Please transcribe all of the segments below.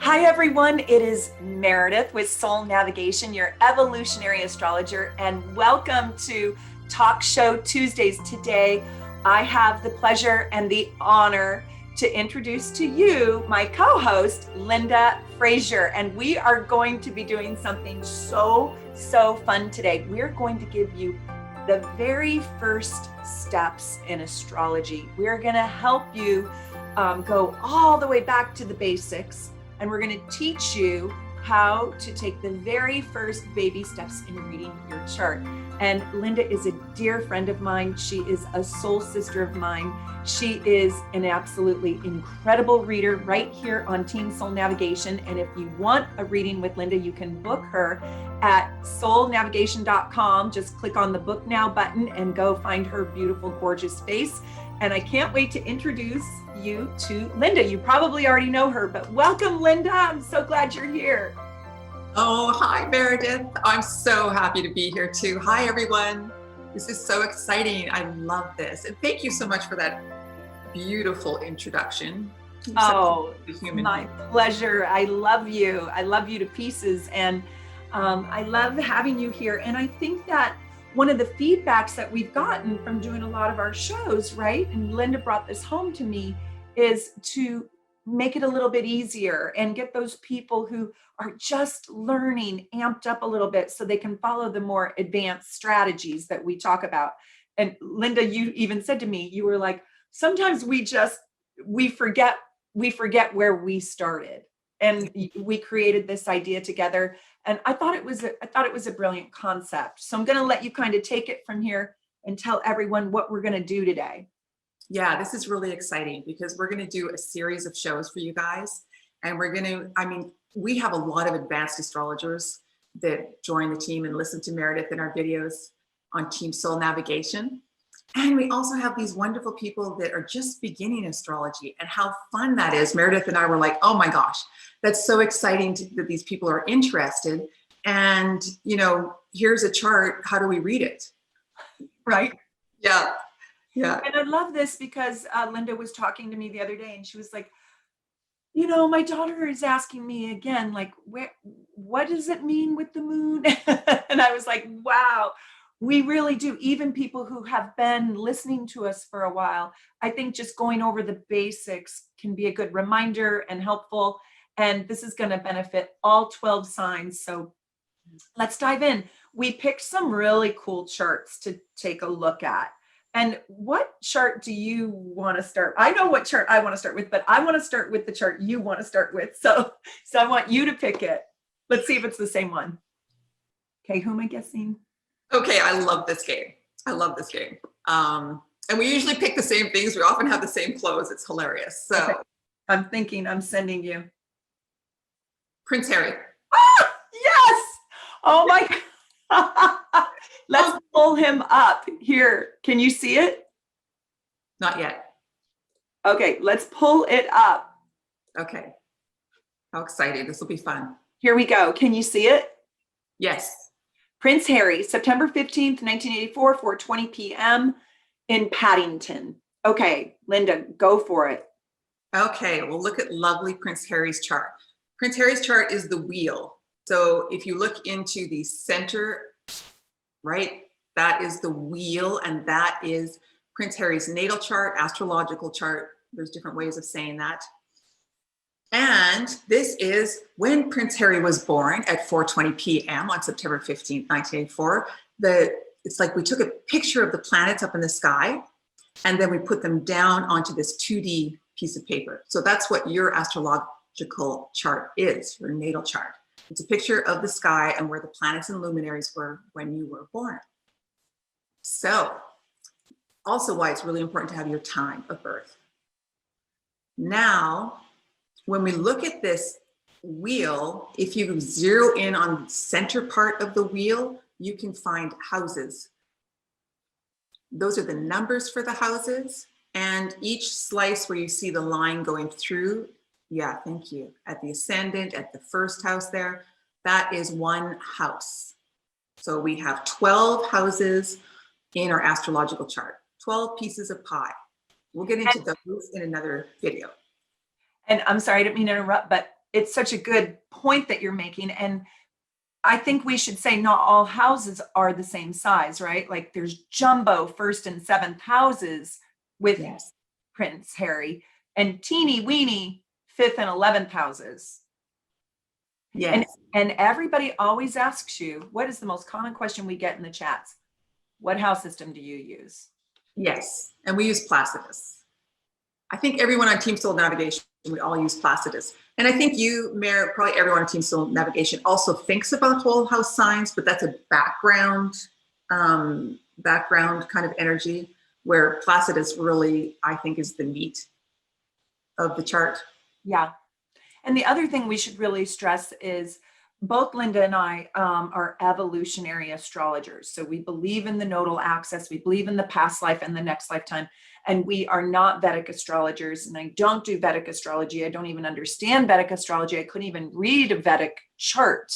Hi everyone, it is Meredith with Soul Navigation, your evolutionary astrologer, and welcome to Talk Show Tuesdays. Today, I have the pleasure and the honor to introduce to you my co-host, Linda Frazier, and we are going to be doing something so fun today. We're going to give you the very first steps in astrology. We're going to help you go all the way back to the basics. And we're going to teach you how to take the very first baby steps in reading your chart. And Linda is a dear friend of mine. She is a soul sister of mine. She is an absolutely incredible reader right here on Team Soul Navigation. And if you want a reading with Linda, you can book her at soulnavigation.com. Just click on the book now button and go find her beautiful, gorgeous face. And I can't wait to introduce you to Linda. You probably already know her, but welcome, Linda. I'm so glad you're here. Oh, hi, Meredith. I'm so happy to be here too. Hi, everyone. This is so exciting. I love this. And thank you so much for that beautiful introduction. Oh, my pleasure. I love you. I love you to pieces. And I love having you here. And I think that one of the feedbacks that we've gotten from doing a lot of our shows, right? And Linda brought this home to me, is to make it a little bit easier and get those people who are just learning amped up a little bit so they can follow the more advanced strategies that we talk about. And Linda, you even said to me, you were like, sometimes we forget where we started. And we created this idea together. And I thought it was a brilliant concept. So I'm going to let you kind of take it from here and tell everyone what we're going to do today. Yeah, this is really exciting because we're going to do a series of shows for you guys. And we have a lot of advanced astrologers that join the team and listen to Meredith in our videos on Team Soul Navigation. And we also have these wonderful people that are just beginning astrology, and how fun that is. Meredith and I were like, oh my gosh, that's so exciting that these people are interested. And, here's a chart. How do we read it? Right. Yeah. Yeah. And I love this because Linda was talking to me the other day and she was like, my daughter is asking me again, like, what does it mean with the moon? And I was like, wow. We really do. Even people who have been listening to us for a while, I think just going over the basics can be a good reminder and helpful. And this is going to benefit all 12 signs. So let's dive in. We picked some really cool charts to take a look at. And what chart do you want to start? I know what chart I want to start with, but I want to start with the chart you want to start with. So I want you to pick it. Let's see if it's the same one. Okay, who am I guessing? Okay, I love this game. And we usually pick the same things. We often have the same clothes. It's hilarious. So okay. I'm sending you. Prince Harry. Ah, yes! Oh my God. Let's pull him up here. Can you see it? Not yet. Okay, let's pull it up. Okay. How exciting. This will be fun. Here we go. Can you see it? Yes. Prince Harry, September 15th, 1984, 4:20 p.m. in Paddington. Okay, Linda, go for it. Okay, well, look at lovely Prince Harry's chart. Prince Harry's chart is the wheel. So if you look into the center, right, that is the wheel, and that is Prince Harry's natal chart, astrological chart. There's different ways of saying that. And this is when Prince Harry was born at 4:20 p.m. on September 15th, 1984. It's like we took a picture of the planets up in the sky, and then we put them down onto this 2D piece of paper. So that's what your astrological chart is, your natal chart. It's a picture of the sky and where the planets and luminaries were when you were born. So also why it's really important to have your time of birth. Now, when we look at this wheel, if you zero in on the center part of the wheel, you can find houses. Those are the numbers for the houses, and each slice where you see the line going through, yeah, thank you, at the ascendant, at the first house there, that is one house. So we have 12 houses in our astrological chart, 12 pieces of pie. We'll get into those in another video. And I'm sorry, I didn't mean to interrupt, but it's such a good point that you're making. And I think we should say not all houses are the same size, right? Like there's jumbo first and seventh houses with Yes. Prince Harry, and teeny weeny fifth and 11th houses. Yes. And everybody always asks you, what is the most common question we get in the chats? What house system do you use? Yes. And we use Placidus. I think everyone on Team Soul Navigation, we all use Placidus. And I think you, Mayor, probably everyone on Team Soul Navigation also thinks about whole house signs, but that's a background kind of energy, where Placidus really, I think, is the meat of the chart. Yeah. And the other thing we should really stress is both Linda and I are evolutionary astrologers. So we believe in the nodal axis, we believe in the past life and the next lifetime, and we are not Vedic astrologers. And I don't do Vedic astrology. I don't even understand Vedic astrology. I couldn't even read a Vedic chart.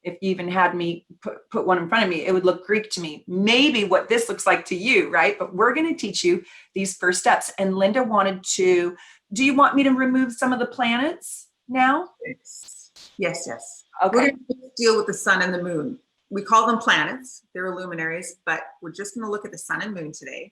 If you even had me put one in front of me, it would look Greek to me. Maybe what this looks like to you, right? But we're going to teach you these first steps. And Linda wanted to, do you want me to remove some of the planets now? Yes, yes. Okay. We're going to deal with the sun and the moon. We call them planets. They're luminaries, but we're just going to look at the sun and moon today.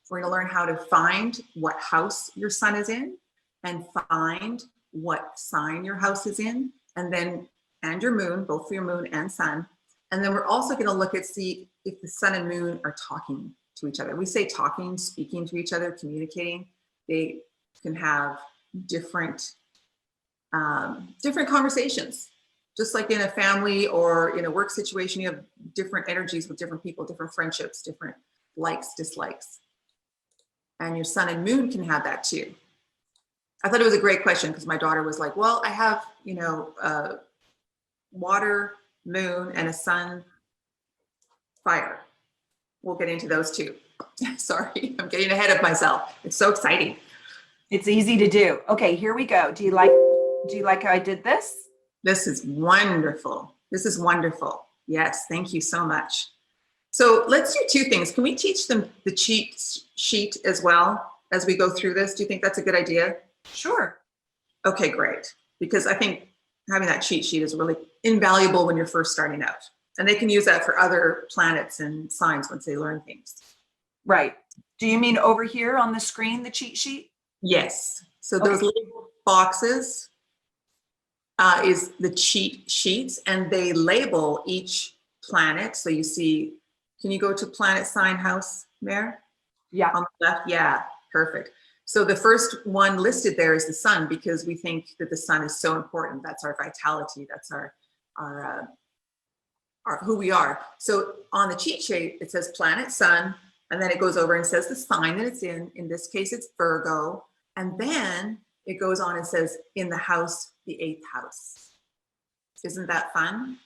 We're going to learn how to find what house your sun is in and find what sign your house is in, and your moon, both for your moon and sun. And then we're also going to look at see if the sun and moon are talking to each other. We say talking, speaking to each other, communicating. They can have different conversations. Just like in a family or in a work situation, you have different energies with different people, different friendships, different likes, dislikes. And your sun and moon can have that too. I thought it was a great question because my daughter was like, well, I have, water, moon, and a sun, fire. We'll get into those too. Sorry, I'm getting ahead of myself. It's so exciting. It's easy to do. Okay, here we go. Do you like how I did this? This is wonderful. This is wonderful. Yes, thank you so much. So let's do two things. Can we teach them the cheat sheet as well as we go through this? Do you think that's a good idea? Sure. Okay, great. Because I think having that cheat sheet is really invaluable when you're first starting out. And they can use that for other planets and signs once they learn things. Right. Do you mean over here on the screen, the cheat sheet? Yes. So those little boxes is the cheat sheets, and they label each planet. So you see, can you go to planet sign house, Mare? Yeah. On the left? Yeah, perfect. So the first one listed there is the sun, because we think that the sun is so important. That's our vitality. That's our who we are. So on the cheat sheet, it says planet sun, and then it goes over and says the sign that it's in. In this case, it's Virgo. And then it goes on and says in the house, the 8th house. Isn't that fun?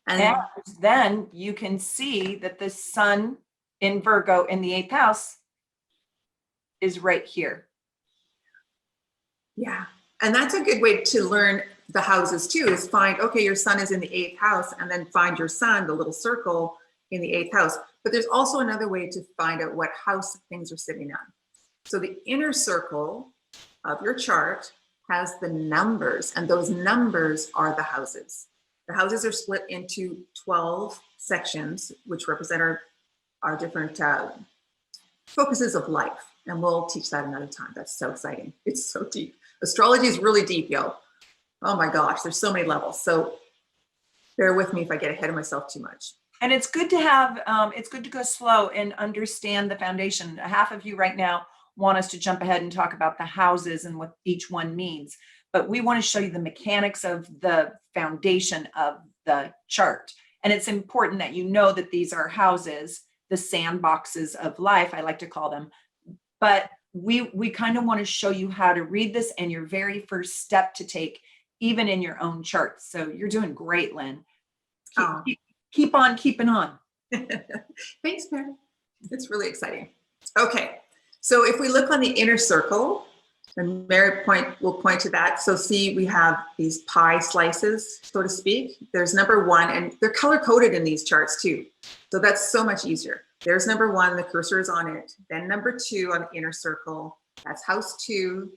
And then you can see that the sun in Virgo in the 8th house is right here. Yeah. And that's a good way to learn the houses too, is find, okay, your sun is in the 8th house, and then find your sun, the little circle, in the 8th house. But there's also another way to find out what house things are sitting on. So the inner circle of your chart has the numbers, and those numbers are the houses. The houses are split into 12 sections, which represent our different focuses of life. And we'll teach that another time. That's so exciting. It's so deep. Astrology is really deep, yo. Oh my gosh, there's so many levels. So bear with me if I get ahead of myself too much. And it's good to have, it's good to go slow and understand the foundation. Half of you right now want us to jump ahead and talk about the houses and what each one means. But we want to show you the mechanics of the foundation of the chart. And it's important that you know that these are houses, the sandboxes of life, I like to call them. But we kind of want to show you how to read this and your very first step to take, even in your own chart. So you're doing great, Lynn. Keep on keeping on. Thanks, Mary. It's really exciting. Okay, so if we look on the inner circle, and Mary will point to that. So see, we have these pie slices, so to speak. There's number 1, and they're color coded in these charts too. So that's so much easier. There's number 1, the cursor is on it. Then number 2 on the inner circle, that's house 2.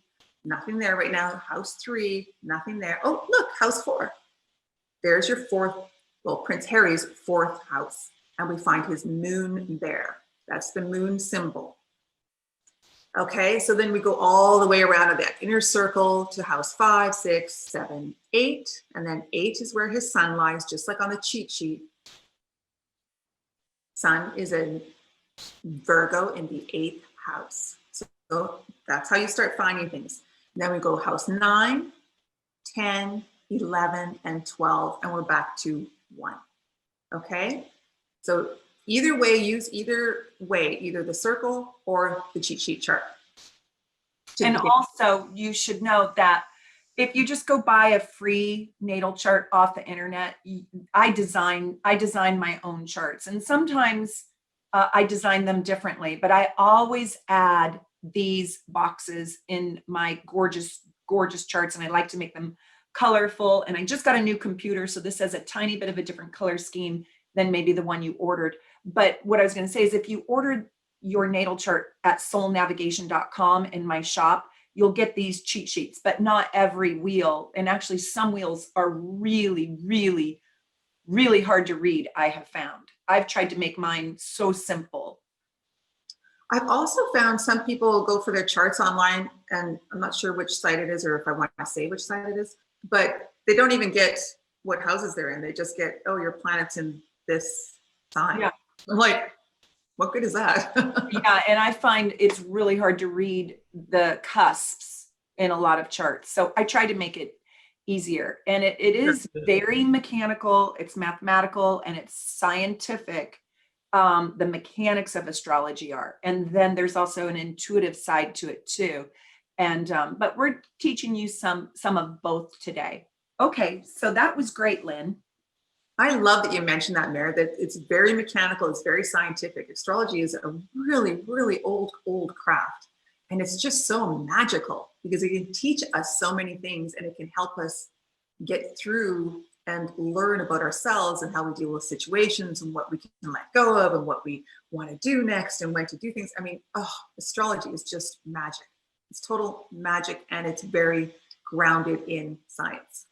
nothing there right now. House 3, nothing there. Oh, look, house 4. There's your 4th, well, Prince Harry's 4th house. And we find his moon there. That's the moon symbol. Okay, so then we go all the way around that inner circle to house 5, 6, 7, 8. And then 8 is where his sun lies, just like on the cheat sheet. Sun is in Virgo in the 8th house. So that's how you start finding things. And then we go house 9, 10, 11, and 12, and we're back to 1. Okay, so either way, use either way, either the circle or the cheat sheet chart. And also, you should know that if you just go buy a free natal chart off the internet, I design my own charts, and sometimes I design them differently, but I always add these boxes in my gorgeous charts, and I like to make them colorful. And I just got a new computer, so this has a tiny bit of a different color scheme than maybe the one you ordered. But what I was going to say is, if you ordered your natal chart at soulnavigation.com in my shop, you'll get these cheat sheets, but not every wheel. And actually some wheels are really, really, really hard to read, I have found. I've tried to make mine so simple. I've also found some people go for their charts online, and I'm not sure which site it is or if I want to say which site it is, but they don't even get what houses they're in. They just get, oh, your planet's in this sign. Yeah. I'm like, what good is that? Yeah, and I find it's really hard to read the cusps in a lot of charts. So I try to make it easier. And it is very mechanical, it's mathematical, and it's scientific. The mechanics of astrology are. And then there's also an intuitive side to it too. And but we're teaching you some of both today. Okay, so that was great, Lynn. I love that you mentioned that, Meredith. It's very mechanical. It's very scientific. Astrology is a really, really old craft. And it's just so magical because it can teach us so many things, and it can help us get through and learn about ourselves and how we deal with situations and what we can let go of and what we want to do next and when to do things. I mean, astrology is just magic. It's total magic, and it's very grounded in science.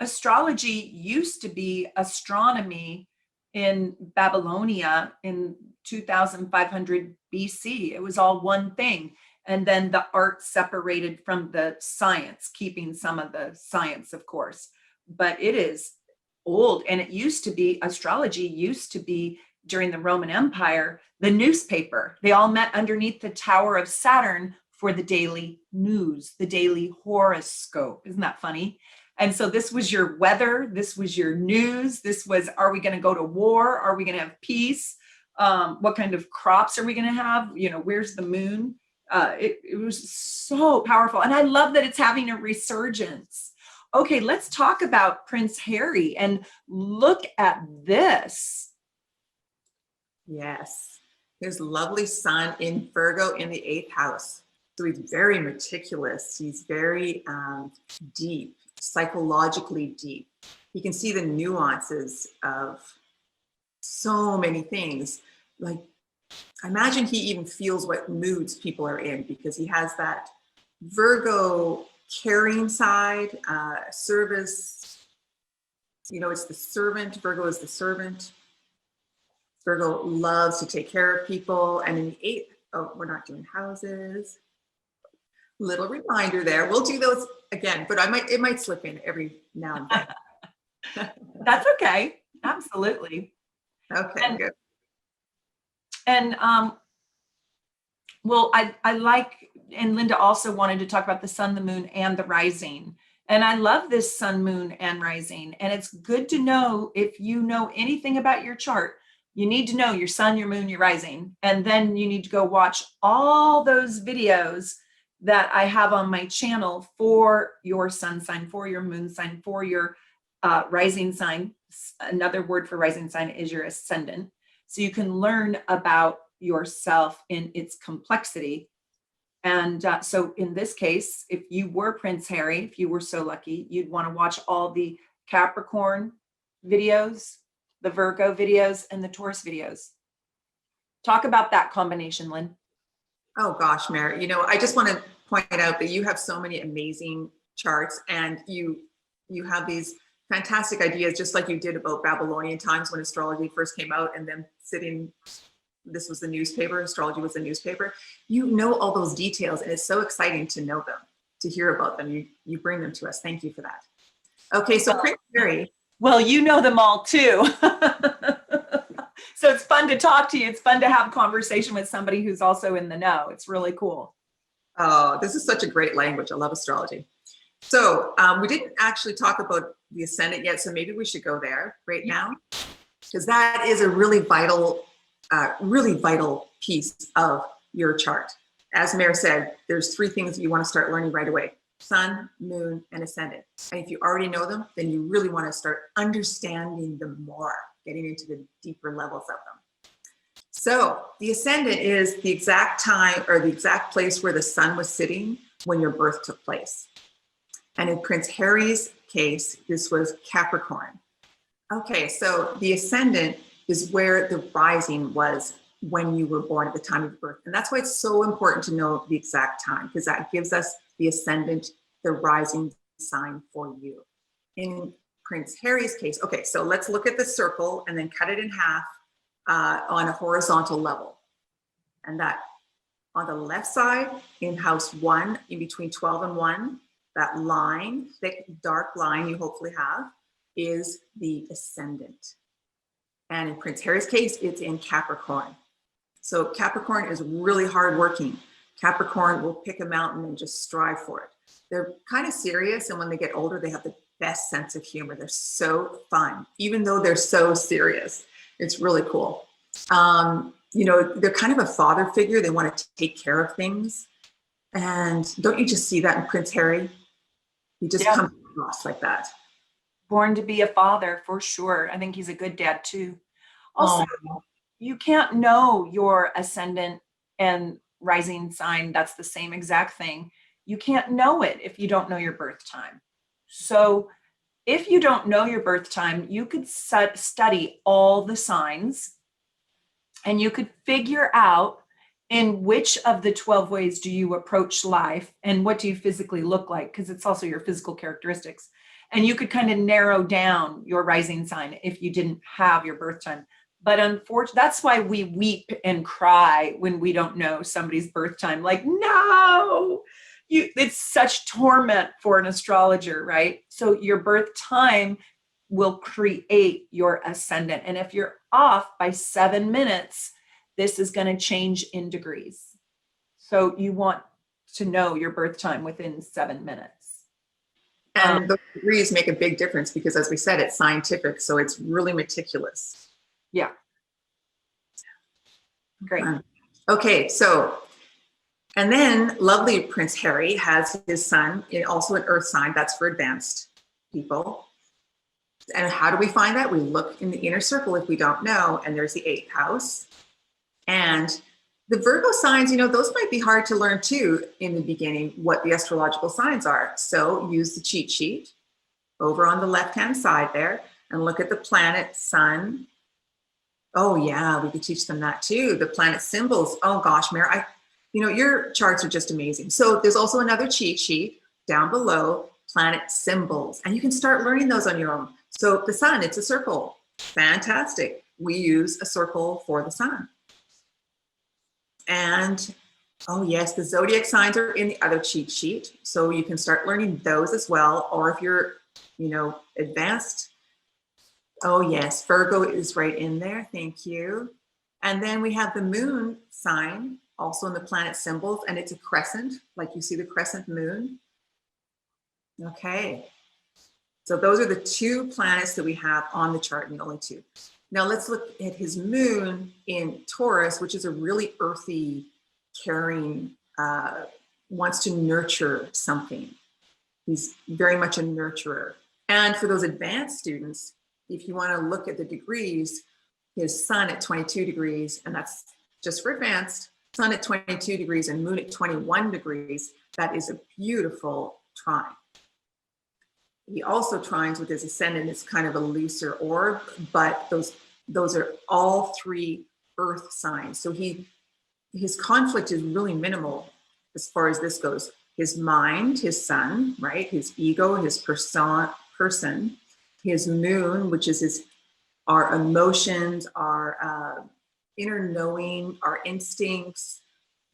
Astrology used to be astronomy in Babylonia in 2500 BC. It was all one thing. And then the art separated from the science, keeping some of the science, of course. But it is old. And it used to be, astrology used to be, during the Roman Empire, the newspaper. They all met underneath the Tower of Saturn for the daily news, the daily horoscope. Isn't that funny? And so this was your weather, this was your news, this was, are we going to go to war? Are we going to have peace? What kind of crops are we going to have? You know, where's the moon? It was so powerful. And I love that it's having a resurgence. Okay, let's talk about Prince Harry and look at this. Yes, his lovely sun in Virgo in the 8th house. So he's very meticulous. He's very deep, psychologically deep. You can see the nuances of so many things. Like, I imagine he even feels what moods people are in, because he has that Virgo caring side, service. You know, it's the servant. Virgo is the servant. Virgo loves to take care of people. And in the 8th, oh, we're not doing houses. Little reminder there. We'll do those again, but it might slip in every now and then. That's okay. Absolutely. Okay, good. And well, I like, and Linda also wanted to talk about the sun, the moon, and the rising. And I love this sun, moon, and rising. And it's good to know, if you know anything about your chart, you need to know your sun, your moon, your rising. And then you need to go watch all those videos that I have on my channel for your sun sign, for your moon sign, for your rising sign. Another word for rising sign is your ascendant. So you can learn about yourself in its complexity. And so in this case, if you were Prince Harry, if you were so lucky, you'd want to watch all the Capricorn videos, the Virgo videos, and the Taurus videos. Talk about that combination, Lynn. Oh gosh, Mary, you know, I just want to point out that you have so many amazing charts, and you have these fantastic ideas, just like you did about Babylonian times when astrology first came out, and then this was the newspaper, astrology was the newspaper. You know all those details, and it's so exciting to know them, to hear about them. You bring them to us. Thank you for that. Okay, so Prince Harry. Well, you know them all too. So it's fun to talk to you. It's fun to have a conversation with somebody who's also in the know. It's really cool. Oh, this is such a great language. I love astrology. So we didn't actually talk about the ascendant yet, so maybe we should go there right now, because that is a really vital piece of your chart. As Mare said, there's 3 things that you want to start learning right away: sun, moon, and ascendant. And if you already know them, then you really want to start understanding them more, getting into the deeper levels of them. So the ascendant is the exact time or the exact place where the sun was sitting when your birth took place. And in Prince Harry's case, this was Capricorn. Okay, so the ascendant is where the rising was when you were born, at the time of your birth. And that's why it's so important to know the exact time, because that gives us the ascendant, the rising sign for you. In Prince Harry's case, okay, so let's look at the circle and then cut it in half on a horizontal level. And that on the left side, in house 1, in between 12 and 1, that line, thick, dark line you hopefully have, is the ascendant. And in Prince Harry's case, it's in Capricorn. So Capricorn is really hardworking. Capricorn will pick a mountain and just strive for it. They're kind of serious, and when they get older, they have the best sense of humor. They're so fun, even though they're so serious. It's really cool. You know, they're kind of a father figure. They want to take care of things. And don't you just see that in Prince Harry? He just comes across like that. Born to be a father, for sure. I think he's a good dad too. Also, you can't know your ascendant and rising sign. That's the same exact thing. You can't know it if you don't know your birth time. So if you don't know your birth time, you could study all the signs, and you could figure out in which of the 12 ways do you approach life, and what do you physically look like, because it's also your physical characteristics. And you could kind of narrow down your rising sign if you didn't have your birth time. But unfortunately, that's why we weep and cry when we don't know somebody's birth time. Like, no, it's such torment for an astrologer, right? So your birth time will create your ascendant. And if you're off by 7 minutes, this is going to change in degrees. So you want to know your birth time within 7 minutes. And those degrees make a big difference because, as we said, it's scientific. So it's really meticulous. Yeah. Great. Okay, so, and then lovely Prince Harry has his sun in also an earth sign. That's for advanced people. And how do we find that? We look in the inner circle if we don't know, and there's the 8th house. And the Virgo signs, you know, those might be hard to learn too in the beginning, what the astrological signs are. So use the cheat sheet over on the left-hand side there and look at the planet, sun. Oh yeah, we could teach them that too. The planet symbols. Oh gosh, Mare, you know, your charts are just amazing. So there's also another cheat sheet down below, planet symbols, and you can start learning those on your own. So the sun, it's a circle. Fantastic. We use a circle for the sun. And oh yes, the zodiac signs are in the other cheat sheet. So you can start learning those as well. Or if you're, you know, advanced, oh yes, Virgo is right in there. Thank you. And then we have the moon sign also in the planet symbols, and it's a crescent, like you see the crescent moon. Okay. So those are the 2 planets that we have on the chart, and the only 2. Now let's look at his moon in Taurus, which is a really earthy, caring, wants to nurture something. He's very much a nurturer. And for those advanced students, if you want to look at the degrees, his sun at 22 degrees, and that's just for advanced, sun at 22 degrees and moon at 21 degrees, that is a beautiful trine. He also trines with his ascendant. It's kind of a looser orb, but those are all 3 earth signs. So his conflict is really minimal as far as this goes. his mind, his sun, right? His ego, his person, his moon, which is our emotions, our inner knowing, our instincts,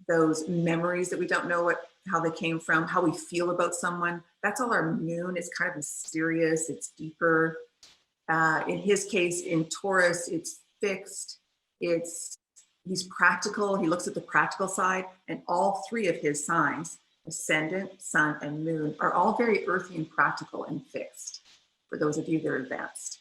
those memories that we don't know how they came from, how we feel about someone. That's all our moon. It's kind of mysterious. It's deeper. In his case, in Taurus, it's fixed. He's practical. He looks at the practical side, and all three of his signs, ascendant, sun, and moon, are all very earthy and practical and fixed. For those of you that are advanced,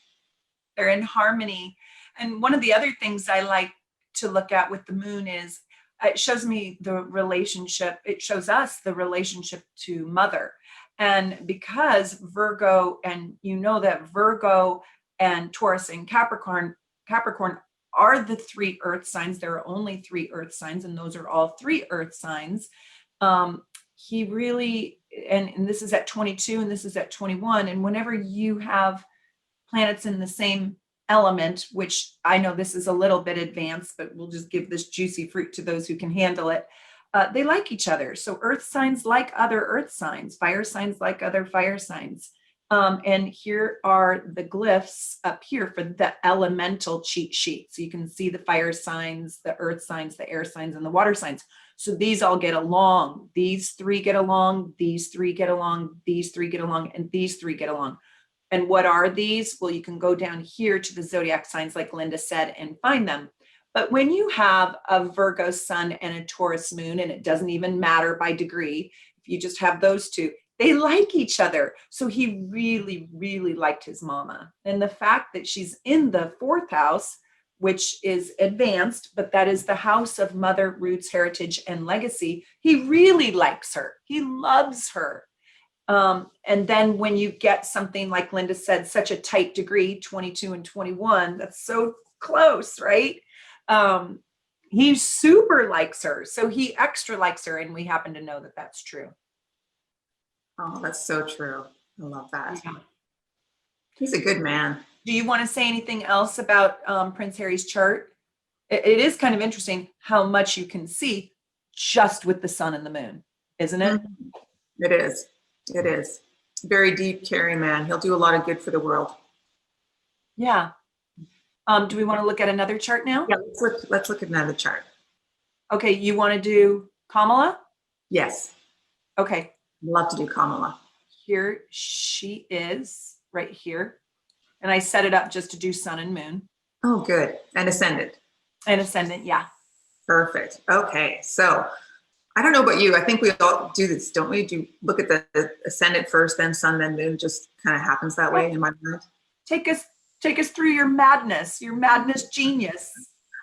they're in harmony. And one of the other things I like to look at with the moon is it shows me the relationship. It shows us the relationship to mother. And because Virgo, and you know that Virgo and Taurus and Capricorn are the three earth signs. There are only three earth signs, and those are all three earth signs. He really, and this is at 22 and this is at 21. And whenever you have planets in the same element, which I know this is a little bit advanced, but we'll just give this juicy fruit to those who can handle it. They like each other. So earth signs like other earth signs, fire signs like other fire signs. And here are the glyphs up here for the elemental cheat sheet. So you can see the fire signs, the earth signs, the air signs, and the water signs. So these all get along. These three get along, these three get along, these three get along, and these three get along. And what are these? Well, you can go down here to the zodiac signs, like Linda said, and find them. But when you have a Virgo sun and a Taurus moon, and it doesn't even matter by degree, if you just have those two, they like each other. So he really, really liked his mama. And the fact that she's in the fourth house, which is advanced, but that is the house of mother, roots, heritage, and legacy, he really likes her. He loves her. And then when you get something like Linda said, such a tight degree, 22 and 21, that's so close, right? He super likes her. So he extra likes her. And we happen to know that that's true. Oh, that's so true. I love that. Yeah. He's a good man. Do you want to say anything else about Prince Harry's chart? It is kind of interesting how much you can see just with the sun and the moon, isn't it? It is. It is. Very deep, caring man. He'll do a lot of good for the world. Yeah. Do we want to look at another chart now? Yeah, let's look at another chart. Okay, you want to do Kamala? Yes. Okay. Love to do Kamala. Here she is, right here. And I set it up just to do sun and moon. Oh, good. And ascendant. And ascendant, yeah. Perfect. Okay, so I don't know about you. I think we all do this, don't we? Do look at the ascendant first, then sun, then moon. Just kind of happens that way in my mind. Take us through your madness genius.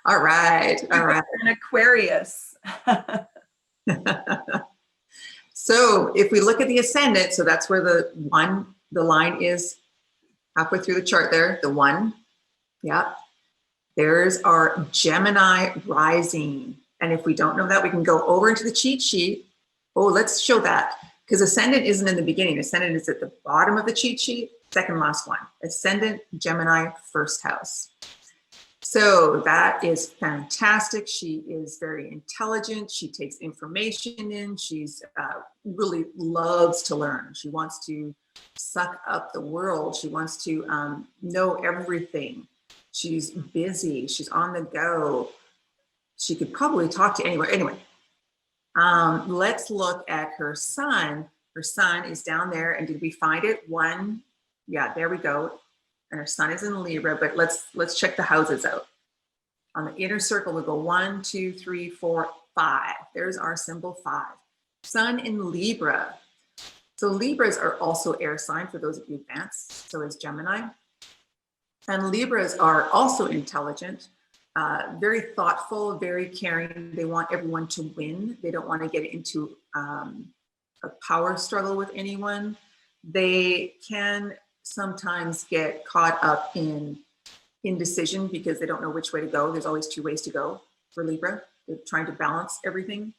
All right. All right. An Aquarius. So if we look at the ascendant, so that's where the line is halfway through the chart there, the one. Yeah. There's our Gemini rising. And if we don't know that, we can go over into the cheat sheet. Oh, let's show that. Because ascendant isn't in the beginning. Ascendant is at the bottom of the cheat sheet, second last one. Ascendant, Gemini, first house. So that is fantastic. She is very intelligent. She takes information in. She's really loves to learn. She wants to suck up the world. She wants to know everything. She's busy. She's on the go. She could probably talk to anyone. Anyway, let's look at her sun. Her sun is down there. And did we find it? One. Yeah, there we go. And her sun is in Libra, but let's check the houses out. On the inner circle, we'll go 1, 2, 3, 4, 5. There's our symbol 5. Sun in Libra. So Libras are also air sign for those of you advanced. So is Gemini. And Libras are also intelligent, very thoughtful, very caring. They want everyone to win. They don't want to get into a power struggle with anyone. They can sometimes get caught up in indecision because they don't know which way to go. There's always two ways to go for Libra. They're trying to balance everything.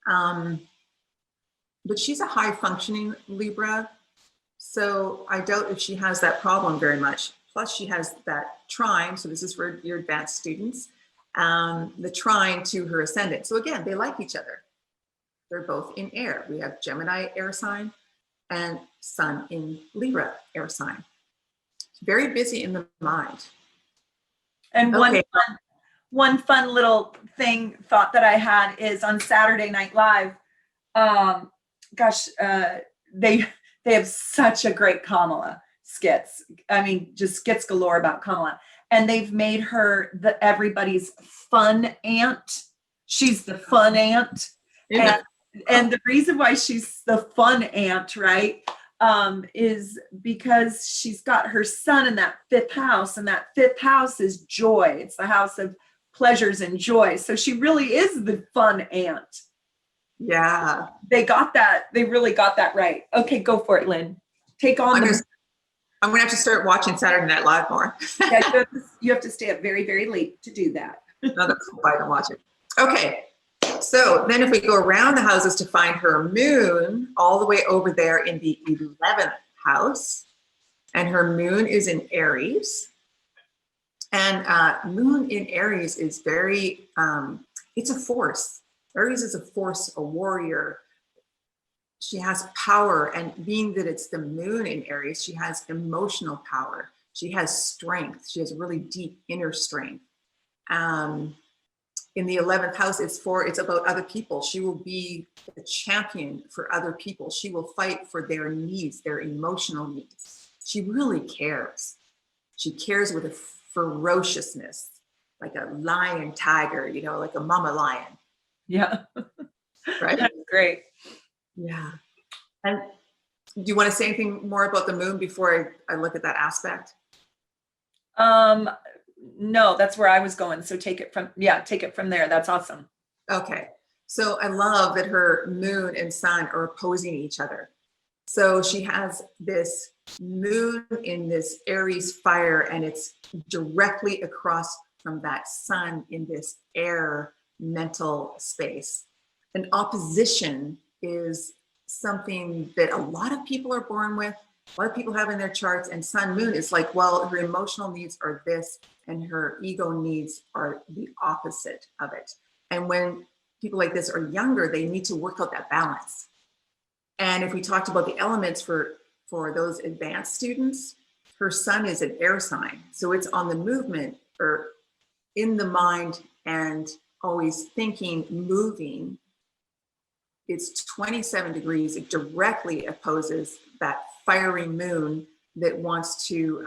But she's a high functioning Libra. So I doubt if she has that problem very much. Plus she has that trine. So this is for your advanced students. The trine to her ascendant. So again, they like each other. They're both in air. We have Gemini air sign and Sun in Libra air sign. Very busy in the mind. And one fun little thought that I had is on Saturday Night Live. They have such a great Kamala skits. I mean, just skits galore about Kamala. And they've made her everybody's fun aunt. She's the fun aunt. And the reason why she's the fun aunt, right, is because she's got her son in that fifth house, and that fifth house is joy. It's the house of pleasures and joy. So she really is the fun aunt. Yeah. They got that. They really got that right. Okay, go for it, Lynn. Take on I'm going to have to start watching Saturday Night Live more. Yeah, you have to stay up very, very late to do that. No, that's why I don't watch it. Okay. So then if we go around the houses to find her moon, all the way over there in the 11th house, and her moon is in Aries. And moon in Aries is very, it's a force. Aries is a force, a warrior. She has power, and being that it's the moon in Aries, she has emotional power. She has strength. She has really deep inner strength. In the 11th house, it's about other people. She will be a champion for other people. She will fight for their needs, their emotional needs. She really cares. She cares with a ferociousness, like a lion tiger, like a mama lion. Yeah. Right? That's great. Yeah. And do you want to say anything more about the moon before I look at that aspect? No, that's where I was going. So take it from there. That's awesome. Okay. So I love that her moon and sun are opposing each other. So she has this moon in this Aries fire, and it's directly across from that sun in this air mental space. An opposition is something that a lot of people are born with, a lot of people have in their charts, and sun moon is like, well, her emotional needs are this and her ego needs are the opposite of it. And when people like this are younger, they need to work out that balance. And if we talked about the elements for those advanced students, her sun is an air sign. So it's on the movement or in the mind and always thinking, moving. It's 27 degrees. It directly opposes that fiery moon that wants to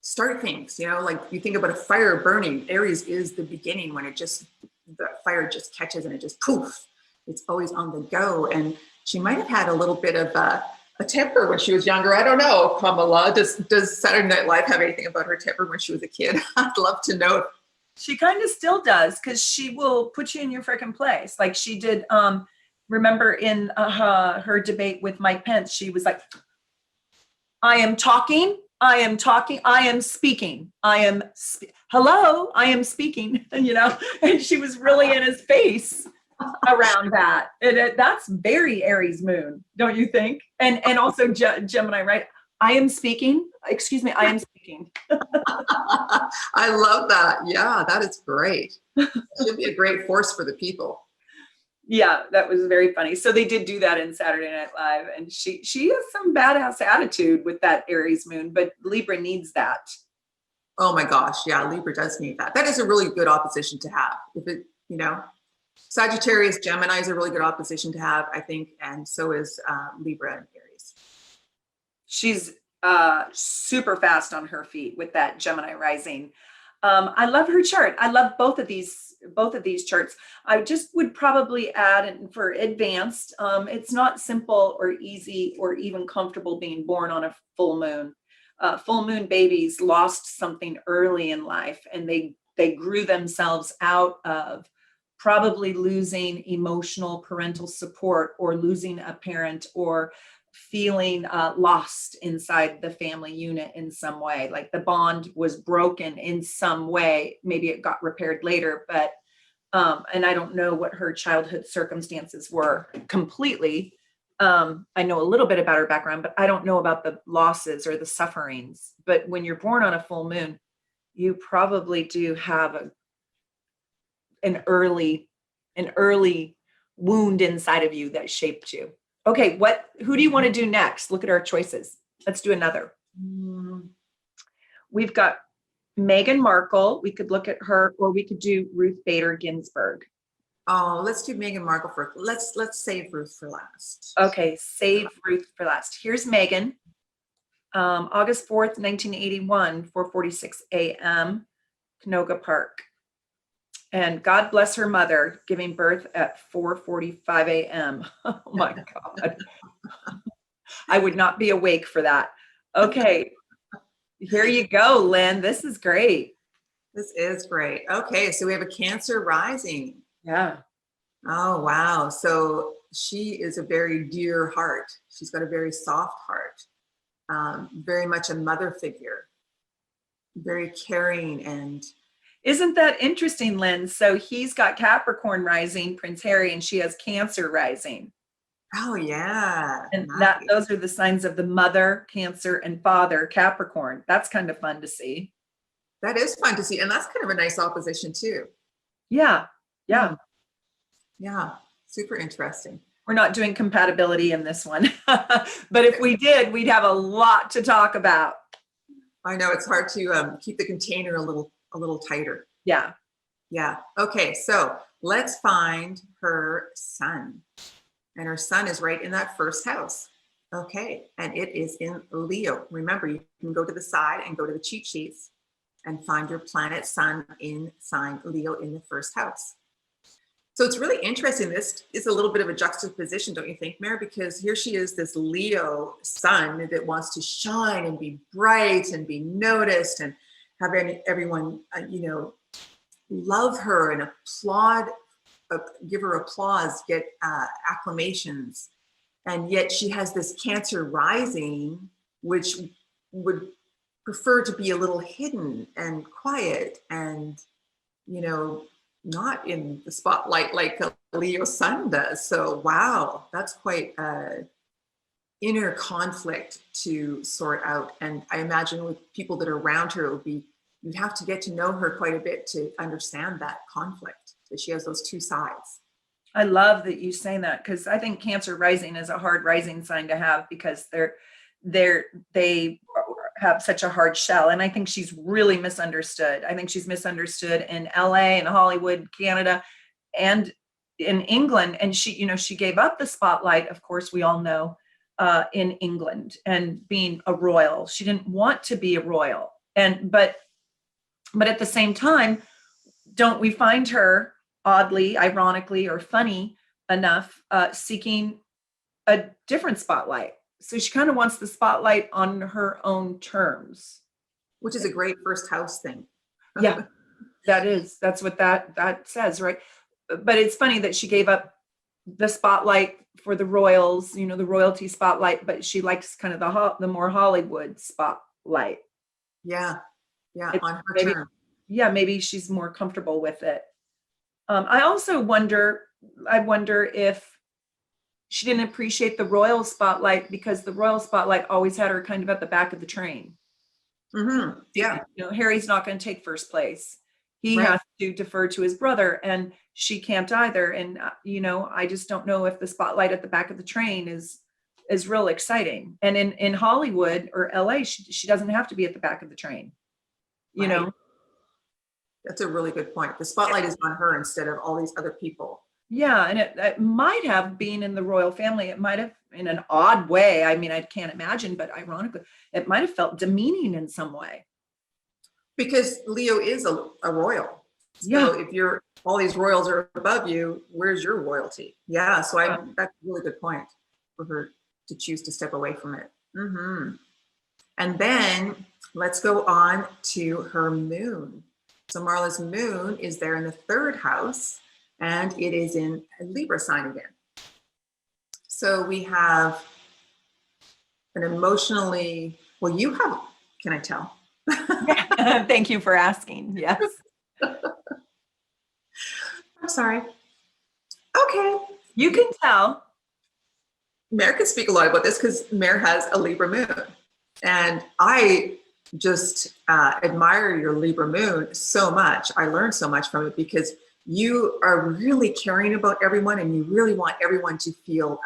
start things, like you think about a fire burning. Aries is the beginning when the fire just catches and it just poof. It's always on the go. And she might have had a little bit of a temper when she was younger. I don't know, Kamala. Does Saturday Night Live have anything about her temper when she was a kid? I'd love to know. She kind of still does, because she will put you in your freaking place. Like she did, remember in her debate with Mike Pence, she was like, I am talking, I am speaking, hello, I am speaking, and she was really in his face around that. That's very Aries moon, don't you think? And also Gemini, right? I am speaking. Excuse me, I am speaking. I love that. Yeah, that is great. She'll be a great force for the people. Yeah, that was very funny. So they did do that in Saturday Night Live, and she has some badass attitude with that Aries moon, but Libra needs that. Oh my gosh, yeah, Libra does need that. That is a really good opposition to have. If it, Sagittarius, Gemini is a really good opposition to have, I think, and so is Libra and Aries. She's super fast on her feet with that Gemini rising. I love her chart. I love both of these charts. I just would probably add, and for advanced, it's not simple or easy or even comfortable being born on a full moon. Full moon babies lost something early in life, and they grew themselves out of probably losing emotional parental support, or losing a parent, or feeling lost inside the family unit in some way. Like the bond was broken in some way. Maybe it got repaired later, but and I don't know what her childhood circumstances were completely. I know a little bit about her background, but I don't know about the losses or the sufferings. But when you're born on a full moon, you probably do have an early wound inside of you that shaped you. Okay, who do you want to do next? Look at our choices. Let's do another. We've got Meghan Markle. We could look at her, or we could do Ruth Bader Ginsburg. Oh, let's do Meghan Markle first. Let's save Ruth for last. Okay, save Ruth for last. Here's Meghan. August 4th, 1981, 4:46 a.m., Canoga Park. And God bless her mother, giving birth at 4:45 a.m. Oh my God. I would not be awake for that. Okay, here you go, Lynn. This is great. This is great. Okay, so we have a Cancer rising. Yeah. Oh, wow. So she is a very dear heart. She's got a very soft heart, very much a mother figure, very caring. And isn't that interesting, Lynn? So he's got Capricorn rising, Prince Harry, and she has Cancer rising. Oh, yeah. And nice. those are the signs of the mother, Cancer, and father, Capricorn. That's kind of fun to see. That is fun to see. And that's kind of a nice opposition too. Yeah. Yeah. Yeah. Super interesting. We're not doing compatibility in this one, but if we did, we'd have a lot to talk about. I know it's hard to keep the container a little tighter. Yeah. Yeah. Okay. So let's find her sun. And her sun is right in that first house. Okay. And it is in Leo. Remember, you can go to the side and go to the cheat sheets and find your planet sun in sign Leo in the first house. So it's really interesting. This is a little bit of a juxtaposition, don't you think, Mare? Because here she is, this Leo sun that wants to shine and be bright and be noticed and have everyone, love her and applaud, give her applause, get acclamations. And yet she has this Cancer rising, which would prefer to be a little hidden and quiet and, not in the spotlight like a Leo sun does. So, wow, that's quite inner conflict to sort out. And I imagine with people that are around her, you'd have to get to know her quite a bit to understand that conflict, that she has those two sides. I love that you say that, because I think Cancer rising is a hard rising sign to have, because they have such a hard shell. And I think she's really misunderstood. I think she's misunderstood in LA and Hollywood, Canada, and in England. And she gave up the spotlight, of course, we all know, in England, and being a royal. She didn't want to be a royal. But at the same time, don't we find her oddly, ironically, or funny enough, seeking a different spotlight? So she kind of wants the spotlight on her own terms. Which is a great first house thing. Yeah, that's what that says, right? But it's funny that she gave up the spotlight for the royals, the royalty spotlight, but she likes kind of the more Hollywood spotlight. Yeah, on her term. Yeah, maybe she's more comfortable with it. I wonder if she didn't appreciate the royal spotlight, because the royal spotlight always had her kind of at the back of the train. Mm-hmm. Yeah. Harry's not going to take first place. He Right. has to defer to his brother, and she can't either. And, I just don't know if the spotlight at the back of the train is real exciting. And in Hollywood or LA, she doesn't have to be at the back of the train, Right. know? That's a really good point. The spotlight is on her instead of all these other people. Yeah, and it might have been in the royal family. It might have, in an odd way. I mean, I can't imagine, but ironically, it might have felt demeaning in some way. Because Leo is a royal. So Yeah. if all these royals are above you, where's your royalty? Yeah. So that's a really good point for her to choose to step away from it. Mm-hmm. And then let's go on to her moon. So Marla's moon is there in the third house, and it is in a Libra sign again. So we have an emotionally, can I tell? Thank you for asking. Yes. I'm sorry. Okay. You can tell. Mare can speak a lot about this because Mare has a Libra moon. And I just admire your Libra moon so much. I learned so much from it because you are really caring about everyone, and you really want everyone to feel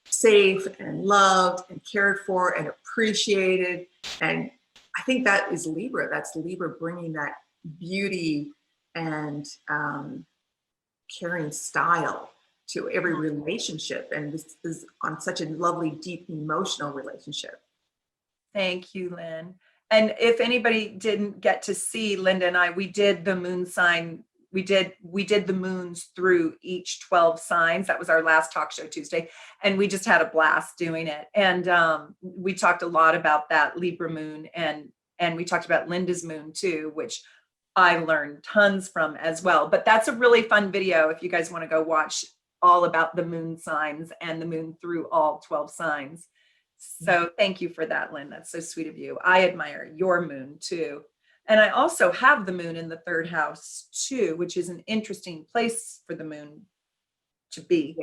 safe and loved and cared for and appreciated. And I think that is Libra. That's Libra bringing that beauty and caring style to every relationship. And this is on such a lovely, deep, emotional relationship. Thank you, Lynn. And if anybody didn't get to see, Linda and I, we did the moon sign. We did the moons through each 12 signs. That was our last talk show Tuesday. And we just had a blast doing it. And we talked a lot about that Libra moon, and we talked about Linda's moon too, which I learned tons from as well. But that's a really fun video if you guys want to go watch all about the moon signs and the moon through all 12 signs. So thank you for that, Lynn. That's so sweet of you. I admire your moon too. And I also have the moon in the third house too, which is an interesting place for the moon to be.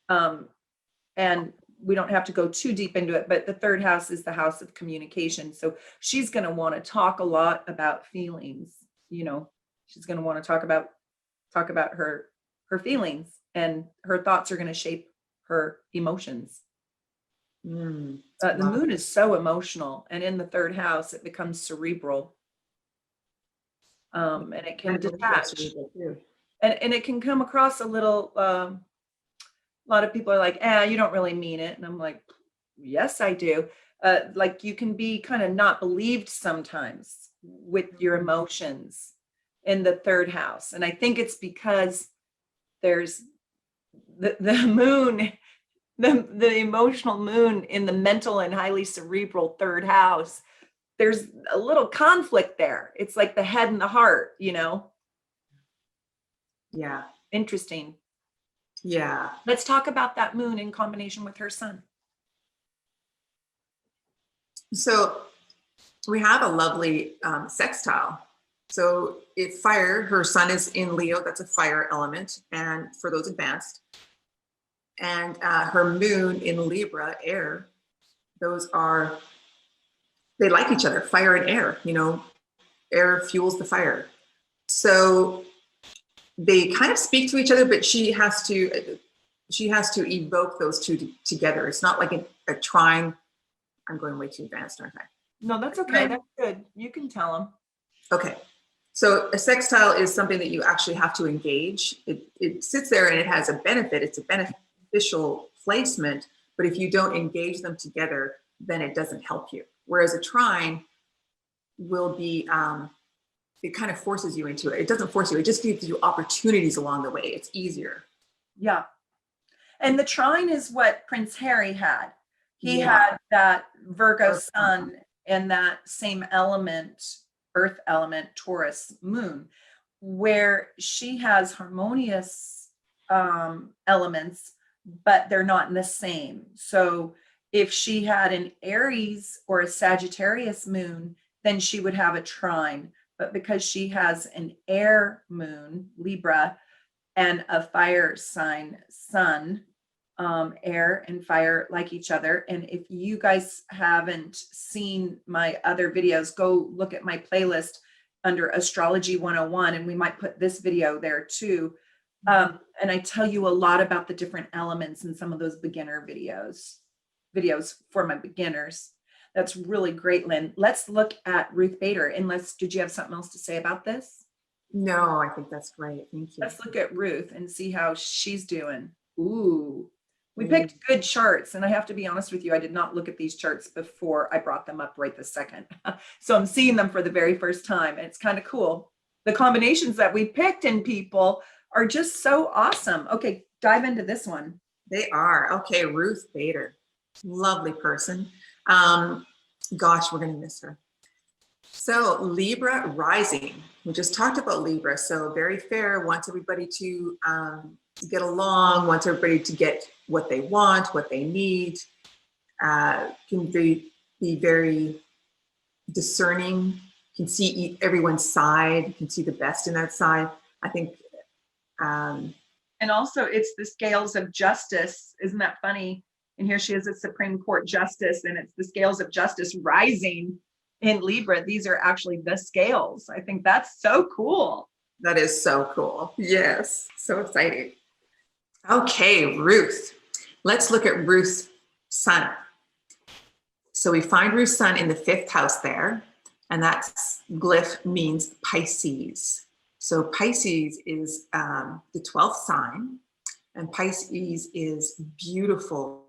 And we don't have to go too deep into it, but the third house is the house of communication. So she's going to want to talk a lot about feelings. You know, she's going to want to talk about her feelings, and her thoughts are going to shape her emotions. The moon is so emotional, and in the third house, it becomes cerebral. And it can detach, and it can come across a little, a lot of people are like, you don't really mean it. And I'm like, yes, I do. Like, you can be kind of not believed sometimes with your emotions in the third house. And I think it's because there's the moon, the emotional moon in the mental and highly cerebral third house. There's a little conflict there. It's like the head and the heart, you know? Yeah. Interesting. Yeah. Let's talk about that moon in combination with her sun. So we have a lovely sextile. So if fire, her sun is in Leo, that's a fire element. And for those advanced, and her moon in Libra, air, those are, they like each other, fire and air, you know, air fuels the fire. So they kind of speak to each other, but she has to evoke those two together. It's not like a trine. I'm going way too advanced, aren't I? No, that's okay. That's good. You can tell them. Okay. So a sextile is something that you actually have to engage. It sits there and it has a benefit. It's a beneficial placement, but if you don't engage them together, then it doesn't help you. Whereas a trine will be, it kind of forces you into it. It doesn't force you. It just gives you opportunities along the way. It's easier. Yeah. And the trine is what Prince Harry had. He had that Virgo sun and that same element, earth element, Taurus moon, where she has harmonious elements, but they're not in the same. So if she had an Aries or a Sagittarius moon, then she would have a trine. But because she has an air moon, Libra, and a fire sign, sun, air and fire like each other. And if you guys haven't seen my other videos, go look at my playlist under Astrology 101, and we might put this video there too. And I tell you a lot about the different elements in some of those beginner videos for my beginners. That's really great, Lynn. Let's look at Ruth Bader. Did you have something else to say about this? No, I think that's great. Thank you. Let's look at Ruth and see how she's doing. Ooh, we picked good charts. And I have to be honest with you, I did not look at these charts before I brought them up right this second. So I'm seeing them for the very first time. And it's kind of cool. The combinations that we picked in people are just so awesome. Okay, dive into this one. They are. Okay, Ruth Bader. Lovely person. Gosh, we're going to miss her. So Libra rising. We just talked about Libra. So very fair, wants everybody to get along, wants everybody to get what they want, what they need. Can be very discerning, can see everyone's side, can see the best in that side. I think. And also it's the scales of justice. Isn't that funny? And here she is, a Supreme Court justice, and it's the scales of justice rising in Libra. These are actually the scales. I think that's so cool. That is so cool. Yes, so exciting. Okay, Ruth. Let's look at Ruth's sun. So we find Ruth's sun in the 5th house there, and that glyph means Pisces. So Pisces is the 12th sign, and Pisces is beautiful.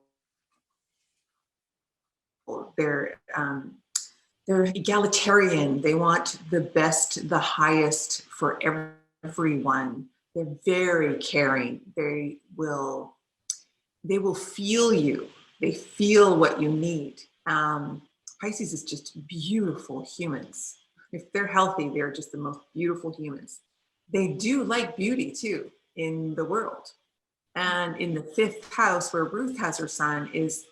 They're egalitarian. They want the best, the highest for everyone. They're very caring. They will feel you. They feel what you need. Pisces is just beautiful humans. If they're healthy, they're just the most beautiful humans. They do like beauty too in the world. And in the 5th house where Ruth has her sun is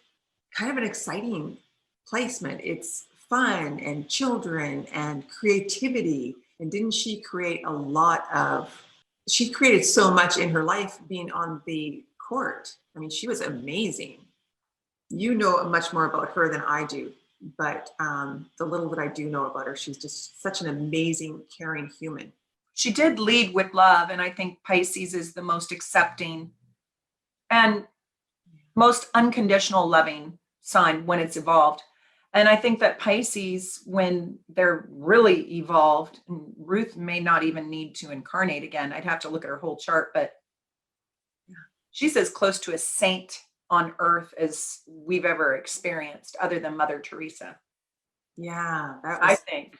kind of an exciting placement. It's fun and children and creativity. And didn't she create she created so much in her life being on the court. I mean, she was amazing. You know much more about her than I do, but the little that I do know about her, she's just such an amazing, caring human. She did lead with love, and I think Pisces is the most accepting and most unconditional loving sign when it's evolved. And I think that Pisces, when they're really evolved, and Ruth may not even need to incarnate again. I'd have to look at her whole chart, but she's as close to a saint on earth as we've ever experienced, other than Mother Teresa. Yeah, I think.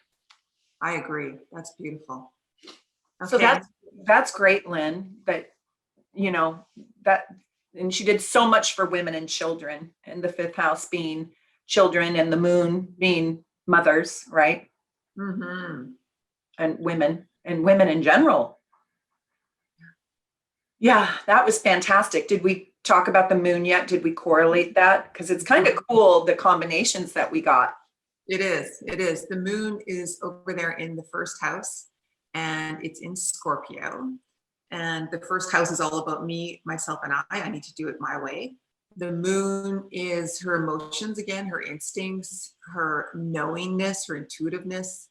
I agree. That's beautiful. Okay. So that's great, Lynn. But and she did so much for women and children, and the 5th house being children and the moon being mothers, right? Mm-hmm. And women in general. Yeah, that was fantastic. Did we talk about the moon yet? Did we correlate that? Because it's kind of cool, the combinations that we got. It is. It is. The moon is over there in the 1st house, and it's in Scorpio. And the 1st house is all about me, myself, and I. I need to do it my way. The moon is her emotions again, her instincts, her knowingness, her intuitiveness.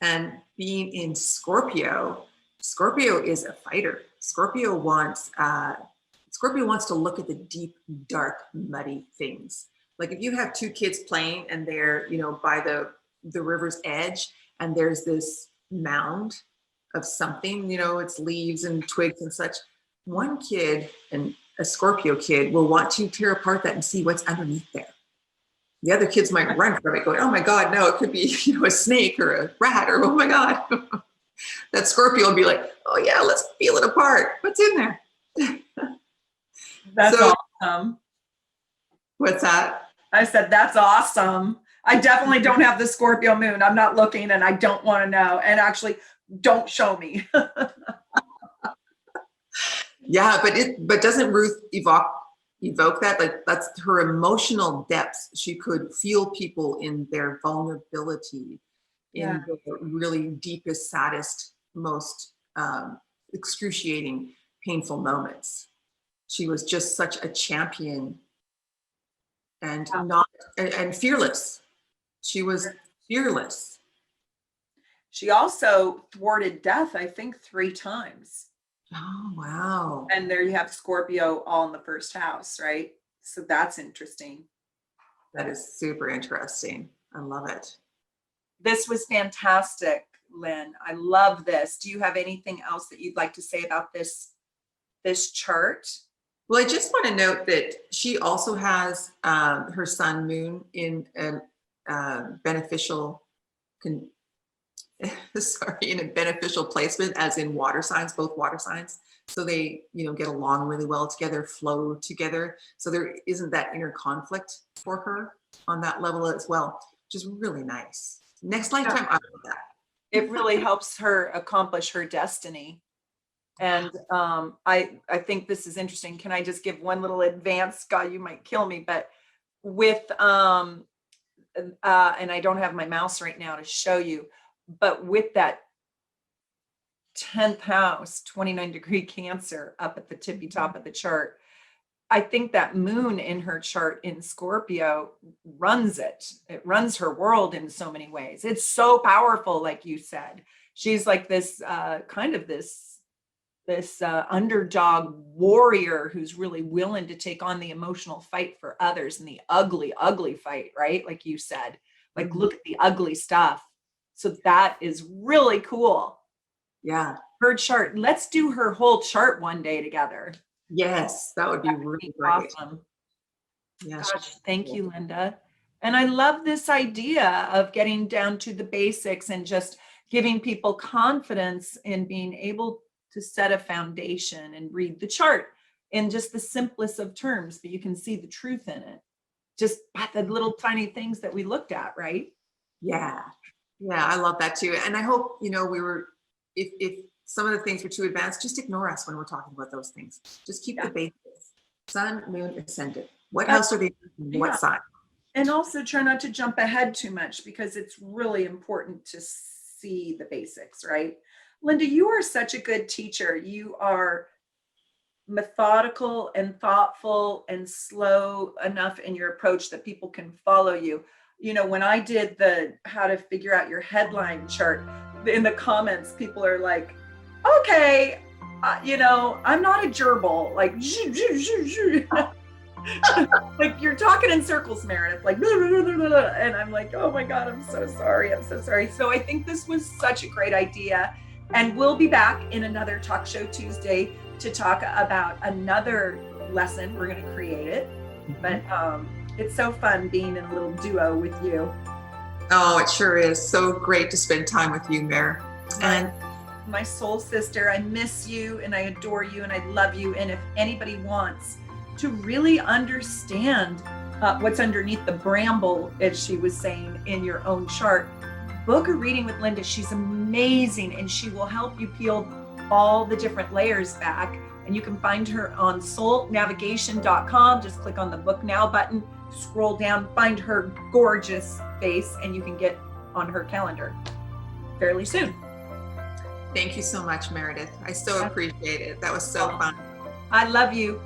And being in Scorpio, Scorpio is a fighter. Scorpio wants to look at the deep, dark, muddy things. Like if you have 2 kids playing and they're, by the river's edge, and there's this mound of something, it's leaves and twigs and such. One kid, and a Scorpio kid, will want to tear apart that and see what's underneath there. The other kids might run from it going, oh my God, no, it could be, a snake or a rat, or oh my God. That Scorpio will be like, oh yeah, let's peel it apart. What's in there? That's awesome. What's that? I said, that's awesome. I definitely don't have the Scorpio moon. I'm not looking, and I don't want to know. And actually, don't show me. Yeah, but doesn't Ruth evoke that? Like that's her emotional depths. She could feel people in their vulnerability, in the really deepest, saddest, most excruciating, painful moments. She was just such a champion and and fearless. She was fearless. She also thwarted death, I think, 3 times. Oh, wow. And there you have Scorpio all in the 1st house, right? So that's interesting. That is super interesting. I love it. This was fantastic, Lynn. I love this. Do you have anything else that you'd like to say about this chart? Well, I just want to note that she also has her sun moon in a beneficial in a beneficial placement, as in water signs, both water signs. So they, get along really well together, flow together. So there isn't that inner conflict for her on that level as well, which is really nice. Next lifetime, I love that. It really helps her accomplish her destiny. And I think this is interesting. Can I just give one little advance? God, you might kill me, but with and I don't have my mouse right now to show you, but with that 10th house, 29-degree Cancer up at the tippy top of the chart, I think that moon in her chart in Scorpio runs it. It runs her world in so many ways. It's so powerful, like you said. she's like this underdog warrior who's really willing to take on the emotional fight for others and the ugly fight, right? Like you said, like look at the ugly stuff. So that is really cool. Yeah. Her chart. Let's do her whole chart one day together. Yes, that would be really great. Awesome. Yeah, gosh, thank you, Linda. And I love this idea of getting down to the basics and just giving people confidence in being able to set a foundation and read the chart in just the simplest of terms, but you can see the truth in it. Just by the little tiny things that we looked at, right? Yeah. Yeah, I love that too. And I hope, if some of the things were too advanced, just ignore us when we're talking about those things. Just keep the basics. Sun, moon, ascendant. What house are they in? What sign? And also try not to jump ahead too much because it's really important to see the basics, right? Linda, you are such a good teacher. You are methodical and thoughtful and slow enough in your approach that people can follow you. When I did the how to figure out your headline chart, in the comments, people are like, okay, I'm not a gerbil, like, like you're talking in circles, Meredith, like, and I'm like, oh my God, I'm so sorry. So I think this was such a great idea. And we'll be back in another Talk Show Tuesday to talk about another lesson. We're going to create it. But it's so fun being in a little duo with you. Oh, it sure is. So great to spend time with you, Mare. And my soul sister, I miss you and I adore you and I love you. And if anybody wants to really understand what's underneath the bramble, as she was saying, in your own chart, book a reading with Linda. She's amazing and she will help you peel all the different layers back. And you can find her on soulnavigation.com. Just click on the book now button, scroll down, find her gorgeous face, and you can get on her calendar fairly soon. Thank you so much, Meredith. I so appreciate it. That was so fun. I love you.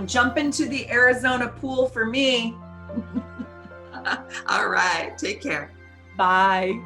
Jump into the Arizona pool for me. All right. Take care. Bye.